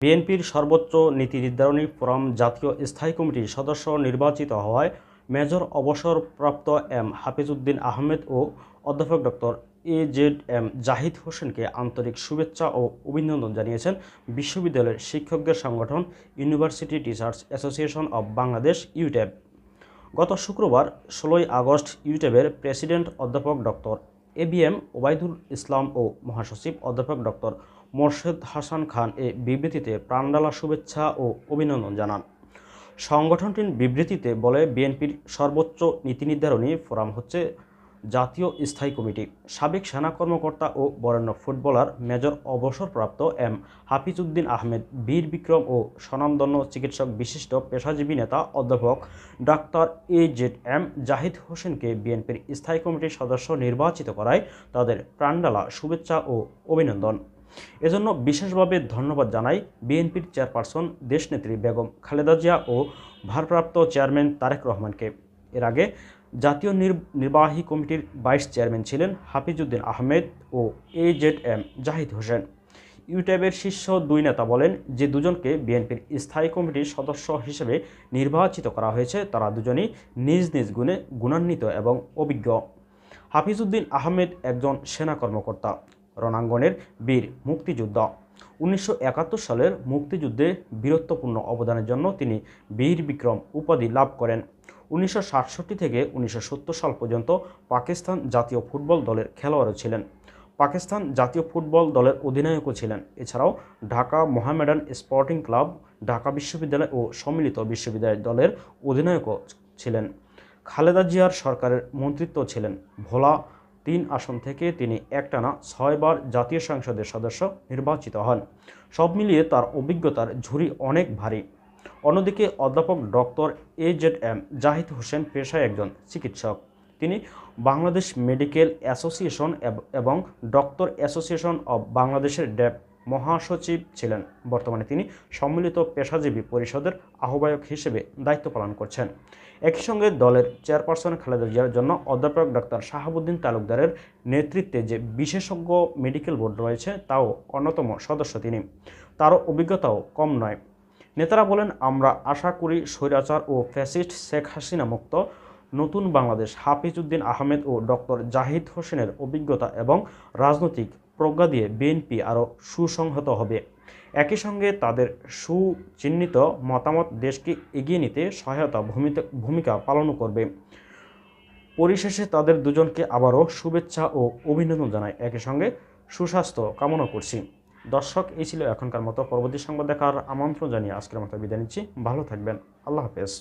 বিএনপির সর্বোচ্চ নীতি নির্ধারণী ফোরাম জাতীয় স্থায়ী কমিটির সদস্য নির্বাচিত হওয়ায় মেজর অবসরপ্রাপ্ত এম হাফিজউদ্দিন আহমেদ ও অধ্যাপক ডক্টর এ.জেড.এম জাহিদ হোসেনকে আন্তরিক শুভেচ্ছা ও অভিনন্দন জানিয়েছেন বিশ্ববিদ্যালয়ের শিক্ষকদের সংগঠন university teachers association of Bangladesh UTAB. গত শুক্রবার ১৬ই আগস্ট ইউটেবের প্রেসিডেন্ট অধ্যাপক ডক্টর এ.বি.এম ওবায়দুল ইসলাম ও মহাসচিব অধ্যাপক ডক্টর মোর্শেদ হাসান খান এ বিবৃতিতে প্রাণঢালা শুভেচ্ছা ও অভিনন্দন জানান। সংগঠনটির বিবৃতিতে বলে, বিএনপির সর্বোচ্চ নীতি নির্ধারণী ফোরাম হচ্ছে জাতীয় স্থায়ী কমিটি। সাবেক সেনা কর্মকর্তা ও বরেণ্য ফুটবলার মেজর অবসরপ্রাপ্ত এম হাফিজউদ্দিন আহমেদ, বীর বিক্রম ও স্বনামধন্য চিকিৎসক বিশিষ্ট পেশাজীবী নেতা অধ্যাপক ডাক্তার এ.জেড.এম জাহিদ হোসেনকে বিএনপির স্থায়ী কমিটির সদস্য নির্বাচিত করায় তাদের প্রাণঢালা শুভেচ্ছা ও অভিনন্দন। এজন্য বিশেষভাবে ধন্যবাদ জানাই বিএনপির চেয়ারপারসন দেশনেত্রী বেগম খালেদা জিয়া ও ভারপ্রাপ্ত চেয়ারম্যান তারেক রহমানকে। এর আগে জাতীয় নির্বাহী কমিটির ভাইস চেয়ারম্যান ছিলেন হাফিজউদ্দিন আহমেদ ও এ.জেড.এম জাহিদ হোসেন। ইউটেবের শীর্ষ দুই নেতা বলেন, যে দুজনকে বিএনপির স্থায়ী কমিটির সদস্য হিসেবে নির্বাচিত করা হয়েছে তারা দুজনই নিজ নিজ গুণে গুণান্বিত এবং অভিজ্ঞ। হাফিজউদ্দিন আহমেদ একজন সেনা কর্মকর্তা, রণাঙ্গনের বীর মুক্তিযোদ্ধা। ১৯৭১ সালের মুক্তিযুদ্ধে বীরত্বপূর্ণ অবদানের জন্য তিনি বীর বিক্রম উপাধি লাভ করেন। ১৯৬৭ থেকে ১৯৭০ সাল পর্যন্ত পাকিস্তান জাতীয় ফুটবল দলের খেলোয়াড়ও ছিলেন। পাকিস্তান জাতীয় ফুটবল দলের অধিনায়কও ছিলেন। এছাড়াও ঢাকা মোহামেডান স্পোর্টিং ক্লাব, ঢাকা বিশ্ববিদ্যালয় ও সম্মিলিত বিশ্ববিদ্যালয় দলের অধিনায়কও ছিলেন। খালেদা জিয়ার সরকারের মন্ত্রিত্ব ছিলেন। ভোলা ৩ আসন থেকে তিনি একটানা ৬ বার জাতীয় সংসদের সদস্য নির্বাচিত হন। সব মিলিয়ে তার অভিজ্ঞতার ঝুড়ি অনেক ভারী। অন্যদিকে অধ্যাপক ডক্টর এ.জেড.এম জাহিদ হোসেন পেশায় একজন চিকিৎসক। তিনি বাংলাদেশ মেডিকেল অ্যাসোসিয়েশন এবং ডক্টর অ্যাসোসিয়েশন অব বাংলাদেশের ডেপ মহাসচিব ছিলেন। বর্তমানে তিনি সম্মিলিত পেশাজীবী পরিষদের আহ্বায়ক হিসেবে দায়িত্ব পালন করছেন। একই সঙ্গে দলের চেয়ারপারসন খালেদা জিয়ার জন্য অধ্যাপক ডাক্তার শাহাবুদ্দিন তালুকদারের নেতৃত্বে যে বিশেষজ্ঞ মেডিকেল বোর্ড রয়েছে তাও অন্যতম সদস্য তিনি। তারও অভিজ্ঞতাও কম নয়। নেতারা বলেন, আমরা আশা করি স্বৈরাচার ও ফ্যাসিস্ট শেখ হাসিনা মুক্ত নতুন বাংলাদেশ হাফিজউদ্দিন আহমেদ ও ডক্টর জাহিদ হোসেনের অভিজ্ঞতা এবং রাজনৈতিক প্রজ্ঞা দিয়ে বিএনপি আরও সুসংহত হবে। একই সঙ্গে তাদের সুচিহ্নিত মতামত দেশকে এগিয়ে নিতে সহায়তা ভূমিকা পালনও করবে। পরিশেষে তাদের দুজনকে আবারও শুভেচ্ছা ও অভিনন্দন জানাই। একই সঙ্গে সুস্বাস্থ্য কামনা করছি। দর্শক, এই ছিল এখনকার মতো। পরবর্তী সংবাদ দেখার আমন্ত্রণ জানিয়ে আজকের মতো বিদায় নিচ্ছি। ভালো থাকবেন। আল্লাহ হাফেজ।